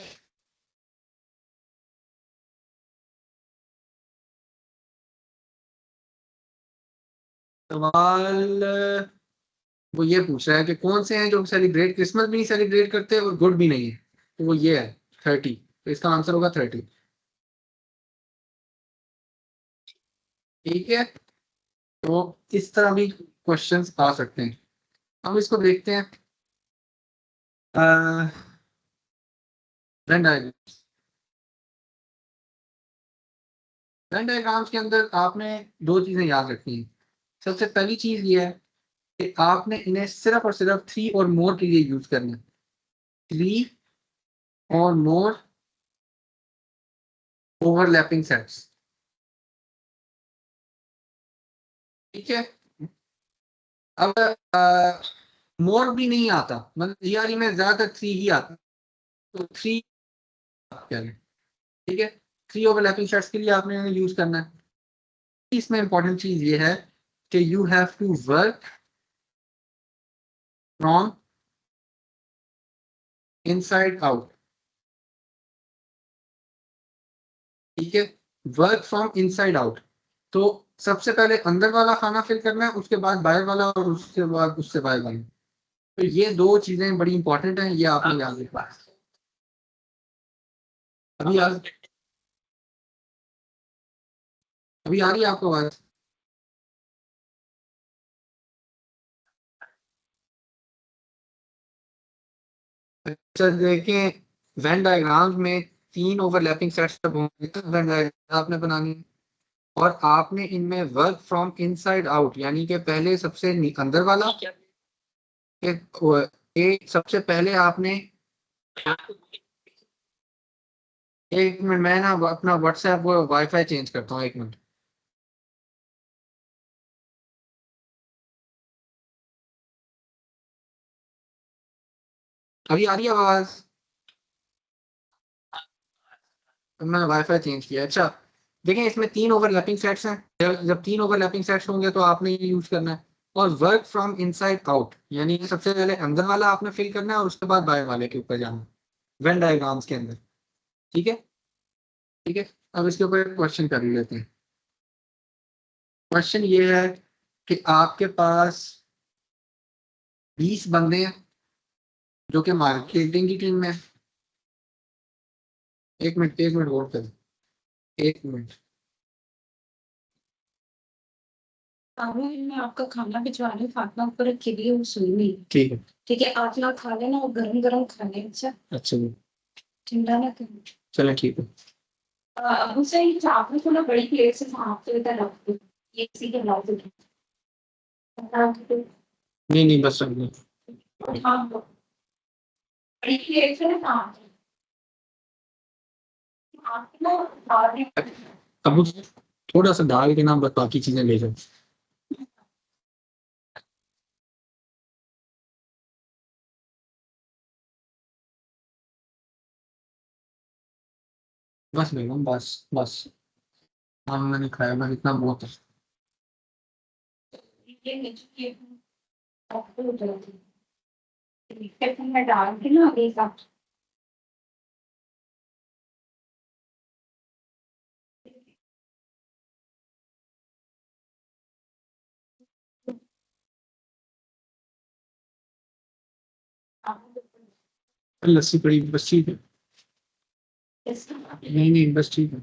सवाल वो ये पूछ रहा है कि कौन से हैं जो सेलिब्रेट क्रिसमस भी नहीं सेलिब्रेट करते और गुड भी नहीं है। तो वो ये है 30, तो इसका आंसर होगा 30। ठीक है, तो इस तरह भी क्वेश्चंस आ सकते हैं। हम इसको देखते हैं वेन डायग्राम्स के अंदर आपने दो चीजें याद रखनी है। सबसे पहली चीज ये है कि आपने इन्हें सिर्फ और सिर्फ 3 और मोर के लिए यूज करना है। 3 और मोर ओवरलैपिंग सेट्स। ठीक है, अब मोर भी नहीं आता, मतलब यारी में ज्यादातर 3 ही आता, तो 3 करें। ठीक है, 3 ओवरलैपिंग सेट्स के लिए आपने इन्हें यूज करना है। इसमें इंपॉर्टेंट चीज ये है कि you have to work from inside out. ठीक है, वर्क फ्रॉम इनसाइड आउट। तो सबसे पहले अंदर वाला खाना फिल करना है, उसके बाद बाहर वाला, और उसके बाद उससे बाहर वाला। तो ये दो चीजें बड़ी इंपॉर्टेंट हैं, ये आपने याद रखना है। अभी याद, अभी आ रही है आपको बात? अच्छा देखें, वेन डायग्राम्स में 3 ओवरलैपिंग सेट्स जब होंगे तो वेन डायग्राम आपने बनानी है, और आपने इनमें वर्क फ्रॉम इनसाइड आउट, यानी कि पहले सबसे अंदर वाला, सबसे पहले आपने, एक मिनट मैं ना अपना व्हाट्सएप वाईफाई चेंज करता हूँ, एक मिनट। अभी आ रही है आवाज? तो मैं वाईफाई चेंज किया। अच्छा देखें, इसमें 3 ओवरलैपिंग सेट्स हैं। जब 3 ओवरलैपिंग सेट्स होंगे तो आपने ये यूज करना है। और वर्क फ्रॉम इनसाइड आउट, यानी कि सबसे पहले अंदर वाला आपने फिल करना है और उसके बाद बाहर वाले के ऊपर जाना है, वेन डायग्राम्स के अंदर। ठीक है, ठीक है, अब इसके ऊपर एक क्वेश्चन कर लेते हैं। क्वेश्चन ये है कि आपके पास 20 बंदे हैं जो कि मार्केटिंग की टीम में है। एक मिनट होल्ड करें, एक मिनट। मैं आपका खाना भिजवा रही हूँ, फातिमा ऊपर अकेली है, वो सोई नहीं। ठीक है, ठीक है, आप ना खा लेना और गरम गरम खा लें। अच्छा, अच्छा जी, ठंडा ना करें। चलें ठीक है। अब उसे ये चावल को ना बड़ी प्लेट से भाप के रख दो, ये इसी के अलावा नहीं नहीं, बस रख दो। हाँ बड़ी क्रिएशन है हाँ अब थोड़ा सा डाल के ना बस बाकी चीजें ले जाओ। बस बेगम बस बस। हाँ मैंने खाया बस इतना बहुत है। ये नीचे में डाल के ना एक आप लस्सी पड़ी बस ठीक है। नहीं नहीं बस ठीक है।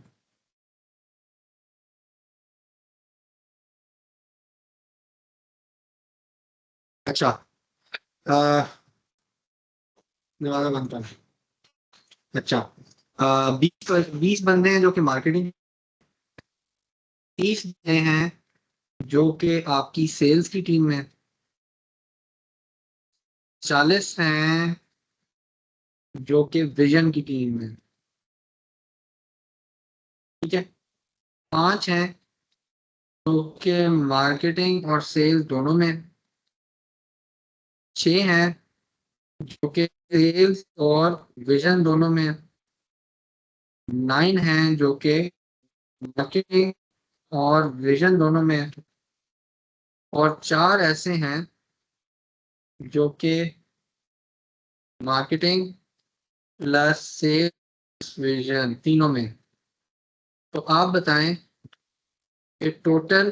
अच्छा दरवाजा बंद कर। अच्छा 20 बंदे हैं जो कि मार्केटिंग, 30 बंदे हैं जो कि आपकी सेल्स की टीम में, 40 हैं जो कि विजन की टीम में, ठीक है। 5 हैं जो कि मार्केटिंग और सेल्स दोनों में, 6 हैं जो कि सेल्स और विजन दोनों में, 9 हैं जो कि मार्केटिंग और विजन दोनों में, और 4 ऐसे हैं जो कि मार्केटिंग प्लस सेल्स विजन तीनों में। तो आप बताएं कि टोटल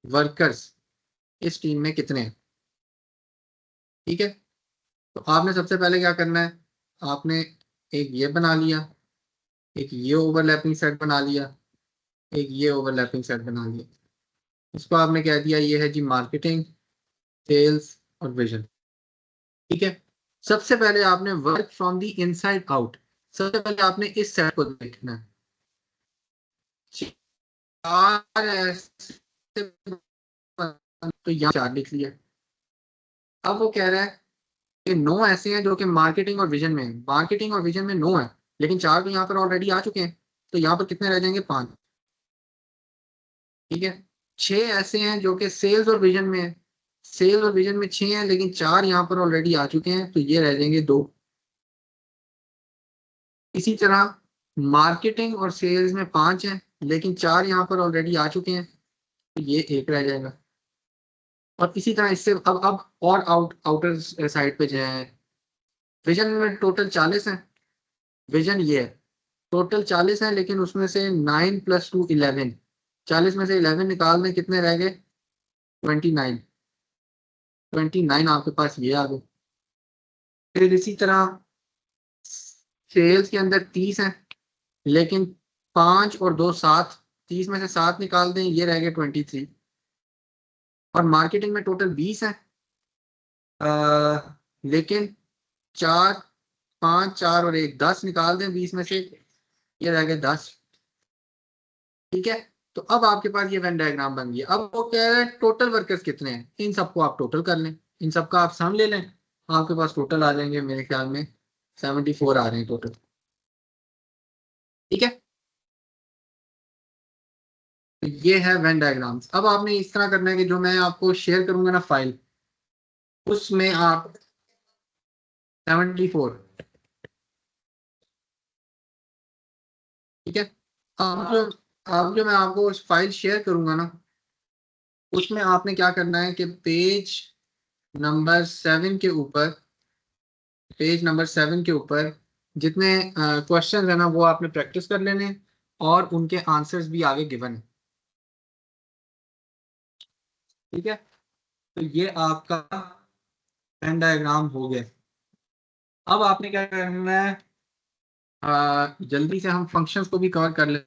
वर्कर्स इस टीम में कितने हैं, ठीक है। तो आपने सबसे पहले क्या करना है, आपने एक ये बना लिया, एक ये ओवरलैपिंग सेट बना लिया, एक ये ओवरलैपिंग सेट बना लिया। इसको आपने कह दिया ये है जी मार्केटिंग सेल्स और विजन, ठीक है। सबसे पहले आपने work from the inside out, सबसे पहले आपने इस सेट को देखना है। 4 ऐसे तो यहाँ 4 लिख लिया। अब वो कह रहा है कि 9 ऐसे हैं जो कि मार्केटिंग और विजन में है, मार्केटिंग और विजन में 9 है, लेकिन 4 तो यहाँ पर ऑलरेडी आ चुके हैं, तो यहाँ पर कितने रह जाएंगे 5, ठीक है। 6 ऐसे हैं जो कि सेल्स और विजन में है, सेल्स और विजन में 6 हैं लेकिन 4 यहाँ पर ऑलरेडी आ चुके हैं, तो ये रह जाएंगे 2। इसी तरह मार्केटिंग और सेल्स में 5 हैं लेकिन 4 यहाँ पर ऑलरेडी आ चुके हैं, तो ये 1 रह जाएगा। और इसी तरह इससे अब और आउटर साइड पे जाए, विजन में टोटल 40 हैं, विजन ये है टोटल 40 हैं लेकिन उसमें से 9 + 2 11, 40 में से 11 निकाल दें कितने रह गए 29, 29 आपके पास ये आ गए। फिर इसी तरह सेल्स के अंदर 30 हैं लेकिन 5 और 2 7, 30 में से 7 निकाल दें ये रह गए 23। और मार्केटिंग में टोटल 20 हैं लेकिन 4 5 4 और 1 10 निकाल दें 20 में से ये रह गए 10, ठीक है। तो अब आपके पास ये वेन डायग्राम बन गया। अब वो कह रहा है टोटल वर्कर्स कितने हैं, इन सबको आप टोटल कर लें, इन सबका आप सम ले लें, आपके पास टोटल आ जाएंगे मेरे ख्याल में 74 आ रहे हैं टोटल, ठीक है। तो ये है वेन डायग्राम्स। अब आपने इस तरह करना है कि जो मैं आपको शेयर करूंगा ना फाइल, उसमें आप 74, ठीक है। अब जो मैं आपको फाइल शेयर करूंगा ना, उसमें आपने क्या करना है कि पेज नंबर 7 के ऊपर, पेज नंबर 7 के ऊपर जितने क्वेश्चन है ना वो आपने प्रैक्टिस कर लेने हैं और उनके आंसर्स भी आगे गिवन है, ठीक है। तो ये आपका वेन डायग्राम हो गया। अब आपने क्या करना है, जल्दी से हम फंक्शंस को भी कवर कर ले।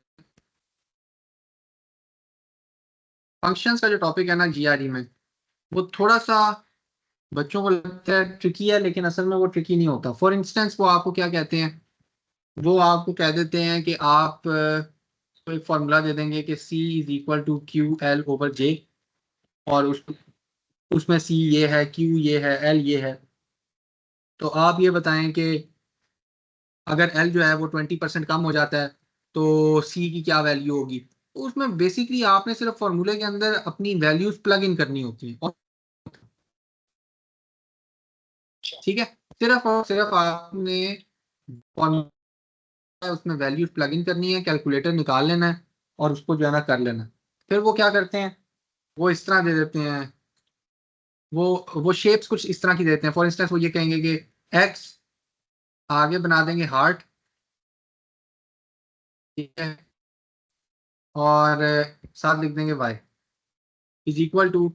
फंक्शंस का जो टॉपिक है ना जीआरई में, वो थोड़ा सा बच्चों को लगता है ट्रिकी है लेकिन असल में वो ट्रिकी नहीं होता। फॉर इंस्टेंस वो आपको क्या कहते हैं, वो आपको कह देते हैं कि आप तो एक फॉर्मूला दे देंगे कि C = QL/J, और उसमें सी ये है, क्यू ये है, एल ये है। तो आप ये बताएं कि अगर एल जो है वो 20% कम हो जाता है तो सी की क्या वैल्यू होगी। तो उसमें बेसिकली आपने सिर्फ फॉर्मूले के अंदर अपनी वैल्यूज प्लग इन करनी होती है। ठीक है, सिर्फ और सिर्फ आपने उसमें वैल्यूज प्लग इन करनी है, कैलकुलेटर निकाल लेना है और उसको जो है ना कर लेना है। फिर वो क्या करते हैं, वो इस तरह दे देते हैं, वो शेप्स कुछ इस तरह की देते हैं। फॉर इंस्टेंस वो ये कहेंगे कि एक्स, आगे बना देंगे हार्ट, ठीक है, और साथ लिख देंगे Y is equal to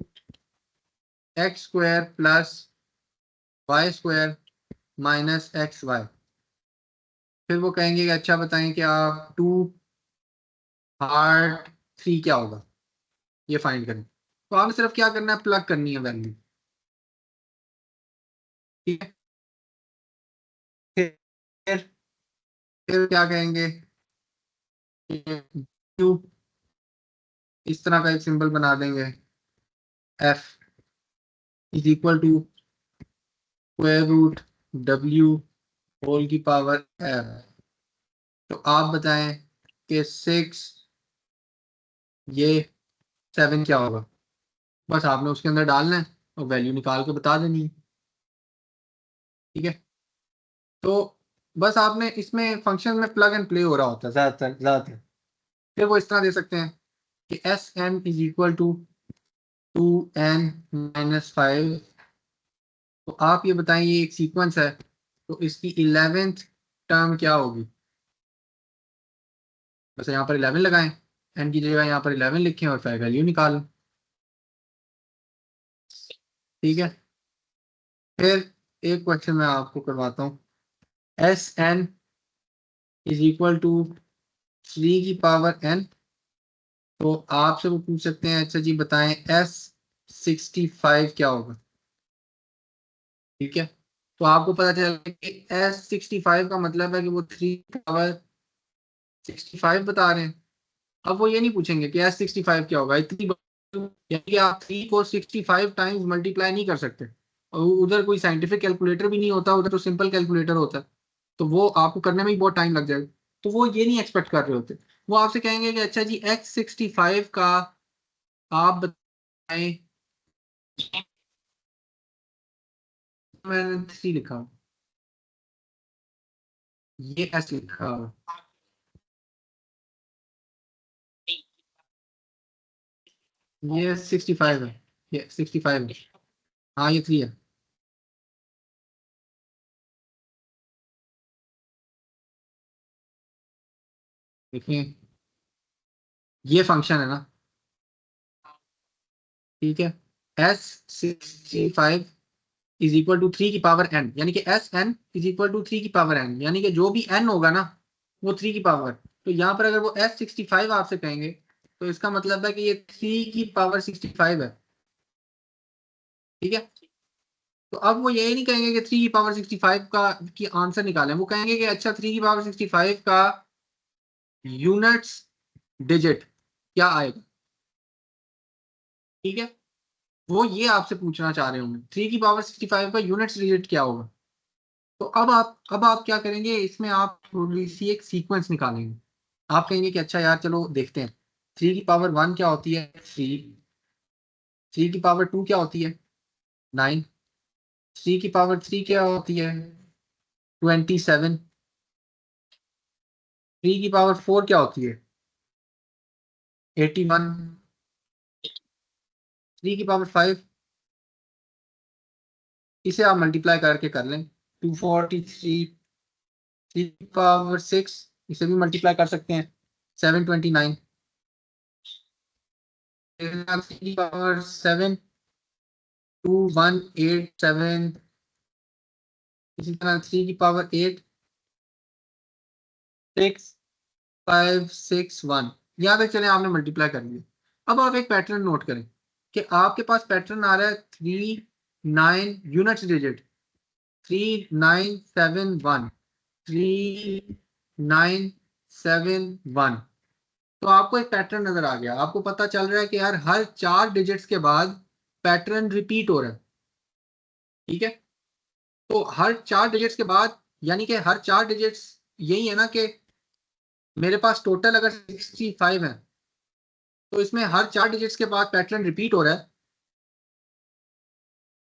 X square plus Y square minus X Y. फिर वो कहेंगे कि अच्छा बताएं कि आप 2 हार्ट 3 क्या होगा, ये फाइंड करें। तो आपने सिर्फ क्या करना है, प्लग करनी है वैल्यू। ठीक है, फिर फिर क्या कहेंगे, क्यू, इस तरह का एक सिंबल बना देंगे, F is equal to square root W whole की पावर एफ। तो आप बताएं कि 6 ये 7 क्या होगा। बस आपने उसके अंदर डालना है और वैल्यू निकाल के बता देनी है। ठीक है, तो बस आपने इसमें फंक्शन में प्लग एंड प्ले हो रहा होता है ज़्यादातर। फिर वो इस तरह दे सकते हैं कि S N is equal to 2n-5। तो आप ये बताएं, ये एक सीक्वेंस है तो इसकी 11th टर्म क्या होगी। बस यहाँ पर 11 लगाएं, एन की जगह यहाँ पर 11 लिखें और फिर वैल्यू निकालें। ठीक है, फिर एक क्वेश्चन मैं आपको करवाता हूँ। S N is equal to 3 की पावर n। तो आपसे वो पूछ सकते हैं, अच्छा जी बताएं S65 क्या होगा। ठीक है, तो आपको पता चला कि S65 का मतलब है कि वो 3 पावर 65 बता रहे हैं। अब वो ये नहीं पूछेंगे कि S65 क्या होगा, इतनी यानी कि आप 3 को 65 टाइम्स मल्टीप्लाई नहीं कर सकते। और उधर कोई साइंटिफिक कैलकुलेटर भी नहीं होता, उधर तो सिंपल कैलकुलेटर होता है, तो वो आपको करने में ही बहुत टाइम लग जाएगा। तो वो ये नहीं एक्सपेक्ट कर रहे होते। वो आपसे कहेंगे कि अच्छा जी X65 का आप बताएं। मैंने 3 लिखा, ये S लिखा, ये 65 है, ये 65 है। हाँ ये 3 है। देखिए ये फंक्शन है ना। ठीक है, S65 इज इक्वल टू 3 की पावर n, यानी कि S N is equal to 3 की पावर n, यानी कि जो भी n होगा ना वो 3 की पावर। तो यहाँ पर अगर वो S65 आपसे कहेंगे तो इसका मतलब है कि ये 3 की पावर 65 है। ठीक है, तो अब वो यही नहीं कहेंगे कि 3 की पावर 65 का की आंसर निकालें। वो कहेंगे कि अच्छा 3 की पावर 65 का यूनिट्स डिजिट क्या आएगा। ठीक है, वो ये आपसे पूछना चाह रहे होंगे 3 की पावर 65 का यूनिट्स डिजिट क्या होगा। तो अब आप क्या करेंगे, इसमें आप थोड़ी सी एक सीक्वेंस निकालेंगे। आप कहेंगे कि अच्छा यार चलो देखते हैं, 3 की पावर 1 क्या होती है, 3 की पावर 2 क्या होती है, 9, 3 की पावर 3 क्या होती है, 27, 3 की पावर 4 क्या होती है, 81, 3 की पावर 5, इसे आप मल्टीप्लाई करके कर लें, 243, 3 की पावर 6, इसे भी मल्टीप्लाई कर सकते हैं, 729, 3 की पावर 7, 2187, इसी तरह 3 की पावर 8, 6561। यहाँ तक चले आपने मल्टीप्लाई कर लिया। अब आप एक पैटर्न नोट करें कि आपके पास पैटर्न आ रहा है 39 यूनिट्स डिजिट, 3971, 3971। तो आपको एक पैटर्न नजर आ गया, आपको पता चल रहा है कि यार हर 4 डिजिट्स के बाद पैटर्न रिपीट हो रहा है, ठीक है। तो हर 4 डिजिट्स के बाद, यानी कि हर 4 डिजिट्स यही है ना कि मेरे पास टोटल अगर 65 है तो इसमें हर 4 डिजिट्स के बाद पैटर्न रिपीट हो रहा है।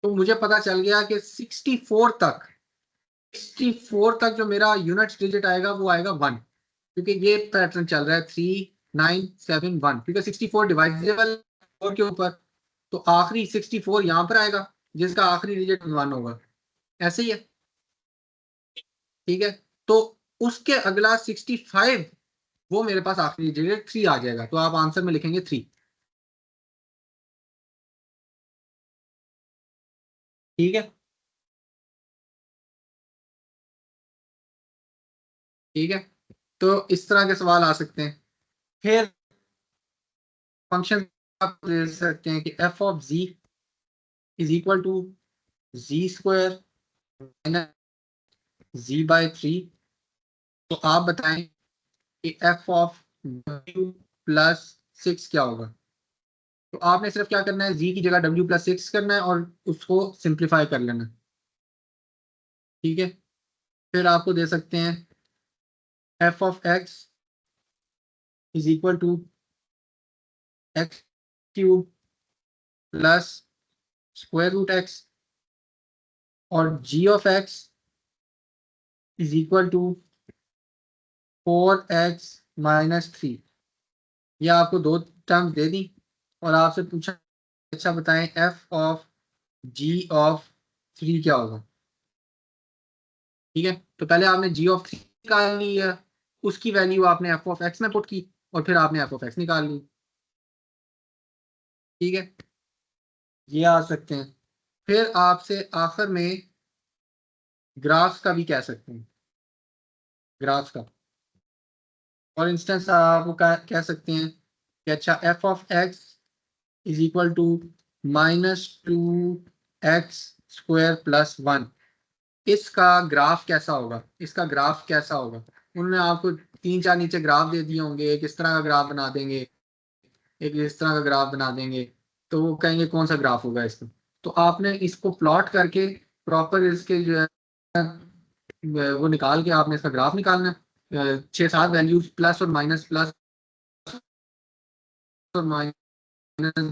तो मुझे पता चल गया कि 64 तक जो मेरा यूनिट डिजिट आएगा वो आएगा 1, क्योंकि ये पैटर्न चल रहा है 3971, क्योंकि 64 डिवाइजेबल 4 के ऊपर, तो आखिरी 64 यहाँ पर आएगा जिसका आखिरी डिजिट 1 होगा, ऐसे ही है, ठीक है। तो उसके अगला 65 वो मेरे पास आखिरी डिजिट 3 आ जाएगा, तो आप आंसर में लिखेंगे 3, ठीक है, ठीक है। तो इस तरह के सवाल आ सकते हैं। फिर फंक्शन आप दे सकते हैं कि F of G is equal to G square minus G by 3। तो आप बताएं कि एफ ऑफ डब्ल्यू प्लस 6 क्या होगा। तो आपने सिर्फ क्या करना है, जी की जगह डब्ल्यू प्लस 6 करना है और उसको सिंप्लीफाई कर लेना, ठीक है। फिर आपको दे सकते हैं F of X is equal to X cube plus square root X, और G of X is equal to 4x minus 3। यह आपको दो टर्म दे दी और आपसे पूछा अच्छा बताएं एफ ऑफ जी ऑफ 3 क्या होगा, ठीक है। तो पहले आपने जी ऑफ 3 निकाल ली है, उसकी वैल्यू आपने एफ ऑफ एक्स में पुट की और फिर आपने एफ ऑफ एक्स निकाल ली, ठीक है। ये आ सकते हैं। फिर आपसे आखिर में ग्राफ्स का भी कह सकते हैं, ग्राफ्स का। फॉर इंस्टेंस आप कह सकते हैं कि अच्छा F of X is equal to -2x square plus 1, इसका ग्राफ कैसा होगा, इसका ग्राफ कैसा होगा। उन्होंने आपको 3-4 नीचे ग्राफ दे दिए होंगे, एक इस तरह का ग्राफ बना देंगे, एक इस तरह का ग्राफ बना देंगे, तो वो कहेंगे कौन सा ग्राफ होगा इसका। तो आपने इसको प्लॉट करके प्रॉपर इसके जो है वो निकाल के आपने इसका ग्राफ निकालना है। 6-7 वैल्यूज प्लस और माइनस, प्लस और माइनस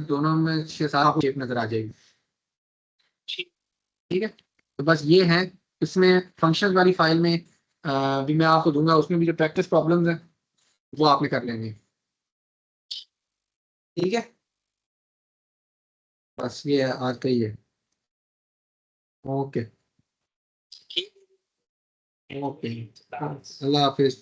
दोनों में 6-7 शेप नजर आ जाएगी, ठीक है। तो बस ये है, इसमें फंक्शंस वाली फाइल में भी मैं आपको दूंगा, उसमें भी जो प्रैक्टिस प्रॉब्लम्स हैं वो आपने कर लेंगे, ठीक है। बस ये है, आज का ही है। ओके, ओके, अल्लाह हाफिज।